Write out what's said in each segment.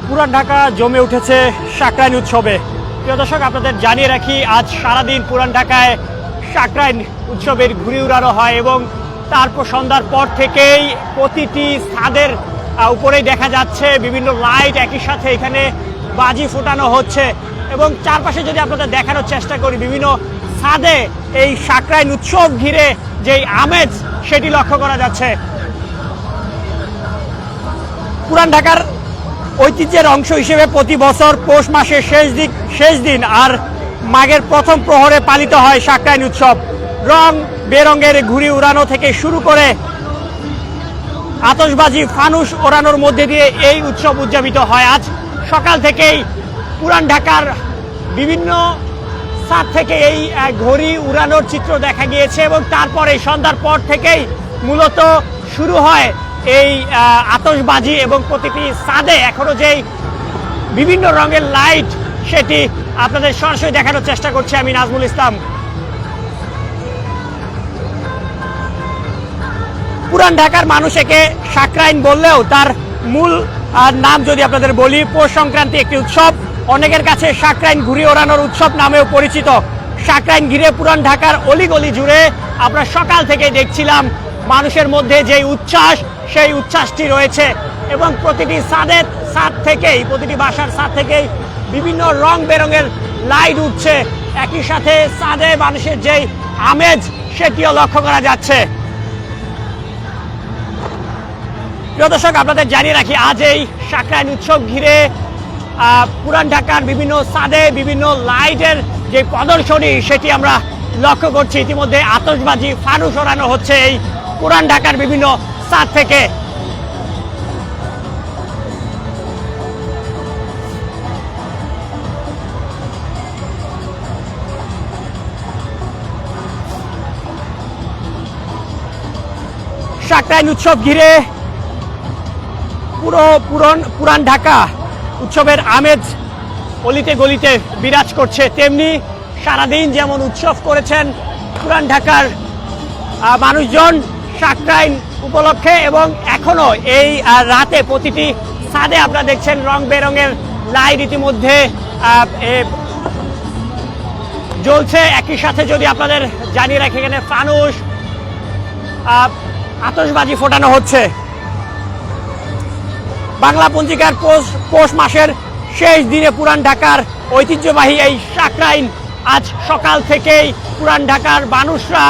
পুরান ঢাকা জমে উঠেছে সাকরাইন উৎসবে। প্রিয় দর্শক, আপনাদের জানিয়ে রাখি আজ সারাদিন পুরান ঢাকায় সাকরাইন উৎসবের ঘুরে উড়ানো হয় এবং তারপর সন্ধ্যার পর থেকেই প্রতিটি ছাদের উপরেই দেখা যাচ্ছে বিভিন্ন লাইট, একই সাথে এখানে বাজি ফোটানো হচ্ছে এবং চারপাশে যদি আপনাদের দেখানোর চেষ্টা করি বিভিন্ন ছাদে এই সাকরাইন উৎসব ঘিরে যেই আমেজ সেটি লক্ষ্য করা যাচ্ছে। পুরান ঢাকার ঐতিহ্যের অংশ হিসেবে প্রতি বছর পৌষ মাসের শেষ দিন আর মাঘের প্রথম প্রহরে পালিত হয় সাকরাইন উৎসব। রং বেরঙের ঘুড়ি উড়ানো থেকে শুরু করে আতশবাজি, ফানুস ওড়ানোর মধ্যে দিয়ে এই উৎসব উদযাপিত হয়। আজ সকাল থেকেই পুরান ঢাকার বিভিন্ন ছাদ থেকে এই ঘড়ি উড়ানোর চিত্র দেখা গিয়েছে এবং তারপরে সন্ধ্যার পর থেকেই মূলত শুরু হয় এই আতশবাজি এবং প্রতিটি ছাদে এখনো যেই বিভিন্ন রঙের লাইট সেটি আপনাদের সরাসরি দেখানোর চেষ্টা করছি আমি নাজমুল ইসলাম। পুরান ঢাকার মানুষ একে সাকরাইন বললেও তার মূল নাম যদি আপনাদের বলি, পৌষ সংক্রান্তি একটি উৎসব, অনেকের কাছে সাকরাইন ঘুড়ি ওড়ানোর উৎসব নামেও পরিচিত। সাকরাইন ঘিরে পুরান ঢাকার অলিগলি জুড়ে আমরা সকাল থেকে দেখছিলাম মানুষের মধ্যে যে উচ্ছ্বাস, সেই উচ্ছ্বাসটি রয়েছে এবং প্রতিটি ছাদ থেকেই, প্রতিটি বাসার ছাদ থেকেই বিভিন্ন রং বেরঙের লাইট উঠছে। একই সাথে ছাদে মানুষের যেই আমেজ সেটিও লক্ষ্য করা যাচ্ছে। প্রিয় দর্শক, আপনাদের জানিয়ে রাখি আজ এই সাকরাইন উৎসব ঘিরে পুরান ঢাকার বিভিন্ন ছাদে বিভিন্ন লাইটের যে প্রদর্শনী সেটি আমরা লক্ষ্য করছি। ইতিমধ্যে আতশবাজি, ফানুস ওড়ানো হচ্ছে এই পুরান ঢাকার বিভিন্ন ছাদ থেকে। সাকরাইন উৎসব ঘিরে পুরান ঢাকা উৎসবের আমেজ অলিতে গলিতে বিরাজ করছে। তেমনি সারাদিন যেমন উৎসব করেছেন পুরান ঢাকার মানুষজন সাকরাইন উপলক্ষে এবং এখনো এই রাতে প্রতিটি ছাদে আপনারা দেখছেন রং বেরঙের লাইট ইতিমধ্যে জ্বলছে। একই সাথে যদি আপনাদের জানিয়ে রাখি এখানে ফানুস, আতশবাজি ফোটানো হচ্ছে। বাংলা পঞ্জিকার পৌষ মাসের শেষ দিনে পুরান ঢাকার ঐতিহ্যবাহী এই সাকরাইন আজ সকাল থেকেই পুরান ঢাকার মানুষরা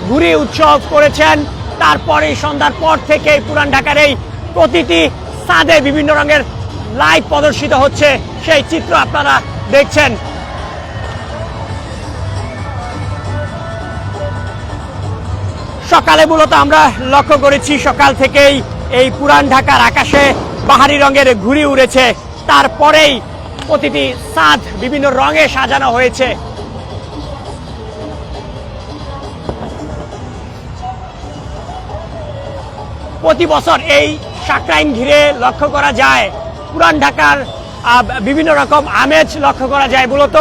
ঘুরে উৎসব করেছেন। তারপরে সন্ধ্যার পর থেকে পুরান ঢাকার এই প্রতিটি ছাদে বিভিন্ন রঙের লাইট প্রদর্শিত হচ্ছে, সেই চিত্র আপনারা দেখছেন। সকালে মূলত আমরা লক্ষ্য করেছি সকাল থেকেই এই পুরান ঢাকার আকাশে বাহারি রঙের ঘুড়ি উড়েছে, তারপরেই প্রতিটি ছাদ বিভিন্ন রঙে সাজানো হয়েছে। প্রতি বছর এই সাকরাইন ঘিরে লক্ষ্য করা যায় পুরান ঢাকার বিভিন্ন রকম আমেজ লক্ষ্য করা যায়। মূলত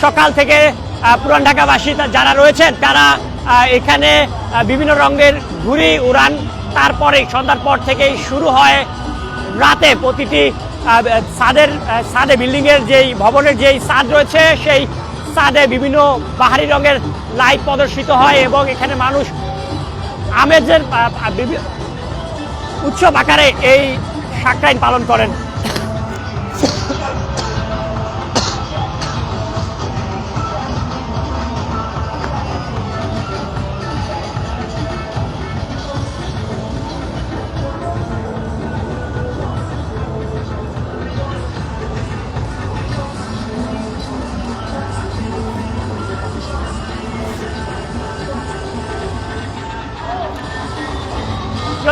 সকাল থেকে পুরান ঢাকাবাসী যারা রয়েছেন তারা এখানে বিভিন্ন রঙের ঘুড়ি উড়ান, তারপরে সন্ধ্যার পর থেকেই শুরু হয় রাতে প্রতিটি ছাদে বিল্ডিংয়ের যেই ভবনের যেই ছাদ রয়েছে সেই ছাদে বিভিন্ন বাহারি রঙের লাইট প্রদর্শিত হয় এবং এখানে মানুষ আমেজের উৎসব আকারে এই সাকরাইন পালন করেন।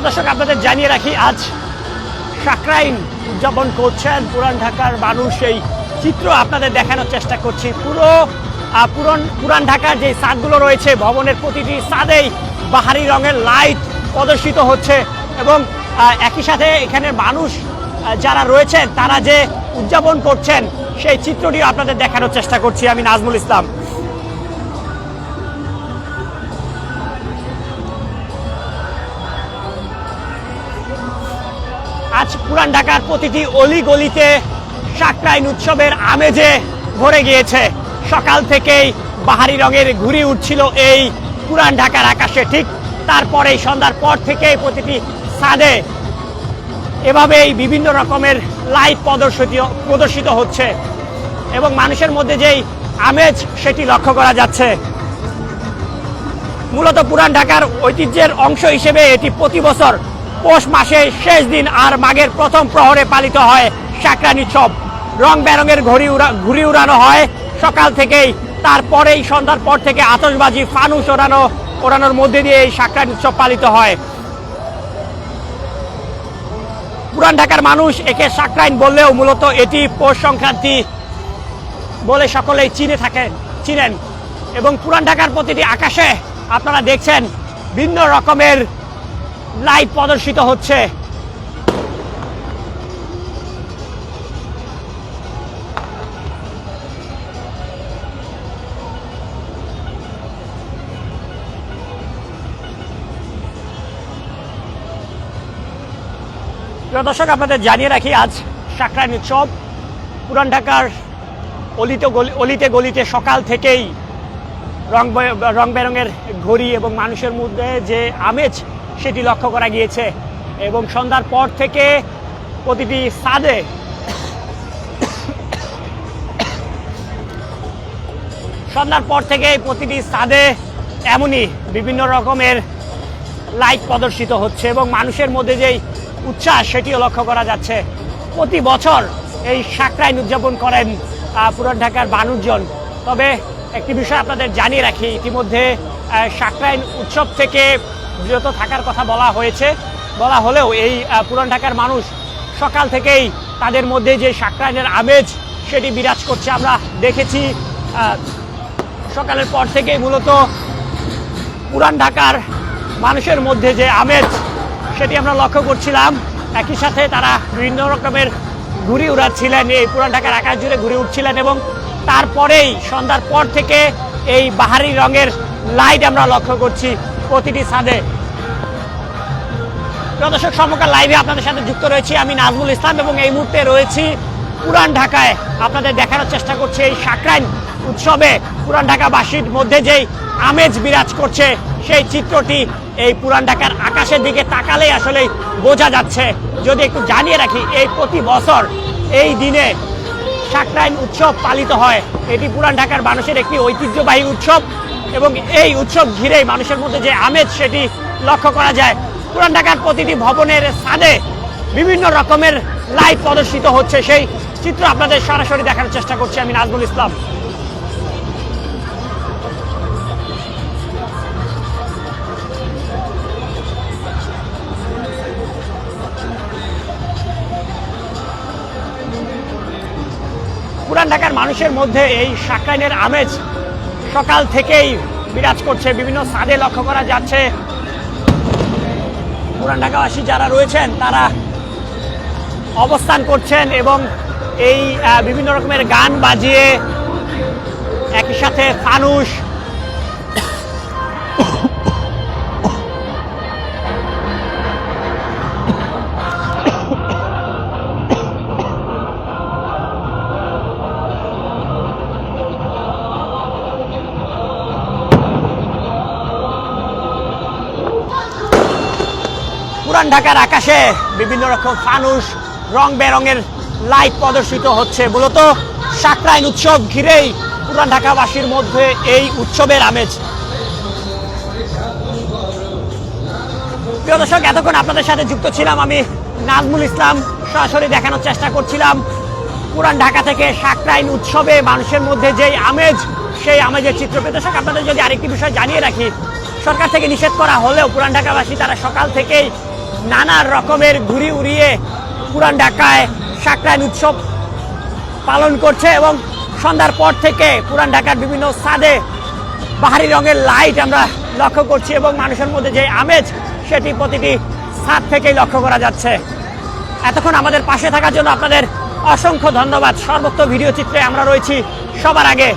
দর্শক, আপনাদের জানিয়ে রাখি আজ সাকরাইন উদযাপন করছেন পুরান ঢাকার মানুষ, এই চিত্র আপনাদের দেখানোর চেষ্টা করছি। পুরান ঢাকার যে ছাদগুলো রয়েছে ভবনের প্রতিটি ছাদেই বাহারি রঙের লাইট প্রদর্শিত হচ্ছে এবং একই সাথে এখানে মানুষ যারা রয়েছেন তারা যে উদযাপন করছেন সেই চিত্রটিও আপনাদের দেখানোর চেষ্টা করছি আমি নাজমুল ইসলাম। আজ পুরান ঢাকার প্রতিটি অলি গলিতে সাকরাইন উৎসবের আমেজে ভরে গিয়েছে। সকাল থেকেই বাহারি রঙের ঘুরে উঠছিল এই পুরান ঢাকার আকাশে। ঠিক তারপরেই সন্ধ্যার পর থেকেই প্রতিটি ছাদে এভাবেই বিভিন্ন রকমের লাইট প্রদর্শিত হচ্ছে এবং মানুষের মধ্যে যেই আমেজ সেটি লক্ষ্য করা যাচ্ছে। মূলত পুরান ঢাকার ঐতিহ্যের অংশ হিসেবে এটি প্রতি বছর পৌষ মাসের শেষ দিন আর মাঘের প্রথম প্রহরে পালিত হয় সাকরাইন উৎসব। রং বেরঙের ঘুড়ি উড়ানো হয় সকাল থেকেই, তারপরেই সন্ধ্যার পর থেকে আতশবাজি ফানুস ওড়ানোর মধ্যে দিয়ে এই সাকরাইন উৎসব পালিত হয়। পুরান ঢাকার মানুষ একে সাকরাইন বললেও মূলত এটি পৌষ সংক্রান্তি বলে সকলেই চিনেন এবং পুরান ঢাকার প্রতিটি আকাশে আপনারা দেখছেন ভিন্ন রকমের লাইট প্রদর্শিত হচ্ছে। প্রিয় দর্শক, আপনাদের জানিয়ে রাখি আজ সাকরাইন উৎসব। পুরান ঢাকার অলিতে গলিতে সকাল থেকেই রং বেরঙের ঘড়ি এবং মানুষের মধ্যে যে আমেজ সেটি লক্ষ্য করা গিয়েছে এবং সন্ধ্যার পর থেকে প্রতিটি ছাদে এমনই বিভিন্ন রকমের লাইট প্রদর্শিত হচ্ছে এবং মানুষের মধ্যে যেই উচ্ছ্বাস সেটিও লক্ষ্য করা যাচ্ছে। প্রতি বছর এই সাকরাইন উদযাপন করেন পুরান ঢাকার মানুষজন। তবে একটি বিষয় আপনাদের জানিয়ে রাখি, ইতিমধ্যে সাকরাইন উৎসব থেকে বিরত থাকার কথা বলা হলেও এই পুরান ঢাকার মানুষ সকাল থেকেই তাদের মধ্যে যে সাকরাইনের আমেজ সেটি বিরাজ করছে। আমরা দেখেছি সকালের পর থেকেই মূলত পুরান ঢাকার মানুষের মধ্যে যে আমেজ সেটি আমরা লক্ষ্য করছিলাম। একই সাথে তারা বিভিন্ন রকমের ঘুড়ি উড়াচ্ছিলেন, এই পুরান ঢাকার আকাশ জুড়ে ঘুরে উঠছিলেন এবং তারপরেই সন্ধ্যার পর থেকে এই বাহারি রঙের লাইট আমরা লক্ষ্য করছি প্রতিটি ছাদে। দর্শক, সমকাল লাইভে আপনাদের সাথে যুক্ত রয়েছি আমি নাজমুল ইসলাম এবং এই মুহূর্তে রয়েছি পুরান ঢাকায়। আপনাদের দেখানোর চেষ্টা করছি এই সাকরাইন উৎসবে পুরান ঢাকাবাসীর মধ্যে যেই আমেজ বিরাজ করছে সেই চিত্রটি এই পুরান ঢাকার আকাশের দিকে তাকালেই আসলে বোঝা যাচ্ছে। যদি একটু জানিয়ে রাখি, এই প্রতি বছর এই দিনে সাকরাইন উৎসব পালিত হয়। এটি পুরান ঢাকার মানুষের একটি ঐতিহ্যবাহী উৎসব এবং এই উৎসব ঘিরেই মানুষের মধ্যে যে আমেজ সেটি লক্ষ্য করা যায়। পুরান ঢাকার প্রতিটি ভবনের ছাদে বিভিন্ন রকমের লাইট প্রদর্শিত হচ্ছে, সেই চিত্র আপনাদের সরাসরি দেখানোর চেষ্টা করছি আমি নাজমুল ইসলাম। পুরান ঢাকার মানুষের মধ্যে এই সাকরাইনের আমেজ সকাল থেকেই বিরাজ করছে, বিভিন্ন ছাদে লক্ষ্য করা যাচ্ছে। পুরান ঢাকাবাসী যারা রয়েছেন তারা অবস্থান করছেন এবং এই বিভিন্ন রকমের গান বাজিয়ে একই সাথে ফানুস পুরান ঢাকার আকাশে বিভিন্ন রকম ফানুস রং বেরঙের লাইট প্রদর্শিত হচ্ছে। মূলত সাকরাইন উৎসব ঘিরেই পুরান ঢাকাবাসীর মধ্যে এই উৎসবের আমেজ। প্রিয় দর্শক, এতক্ষণ আপনাদের সাথে যুক্ত ছিলাম আমি নাজমুল ইসলাম। সরাসরি দেখানোর চেষ্টা করছিলাম পুরান ঢাকা থেকে সাকরাইন উৎসবে মানুষের মধ্যে যেই আমেজ সেই আমেজের চিত্র। প্রিয় দর্শক, আপনাদের যদি আরেকটি বিষয় জানিয়ে রাখি, সরকার থেকে নিষেধ করা হলেও পুরান ঢাকাবাসী তারা সকাল থেকেই নানা রকমের ঘুড়ি উড়িয়ে পুরান ঢাকায় সাকরাইন উৎসব পালন করছে এবং সন্ধ্যার পর থেকে পুরান ঢাকার বিভিন্ন ছাদে বাহারি রঙের লাইট আমরা লক্ষ্য করছি এবং মানুষের মধ্যে যে আমেজ সেটি প্রতিটি ছাদ থেকেই লক্ষ্য করা যাচ্ছে। এতক্ষণ আমাদের পাশে থাকার জন্য আপনাদের অসংখ্য ধন্যবাদ। সর্বত্র ভিডিও চিত্রে আমরা রয়েছি সবার আগে।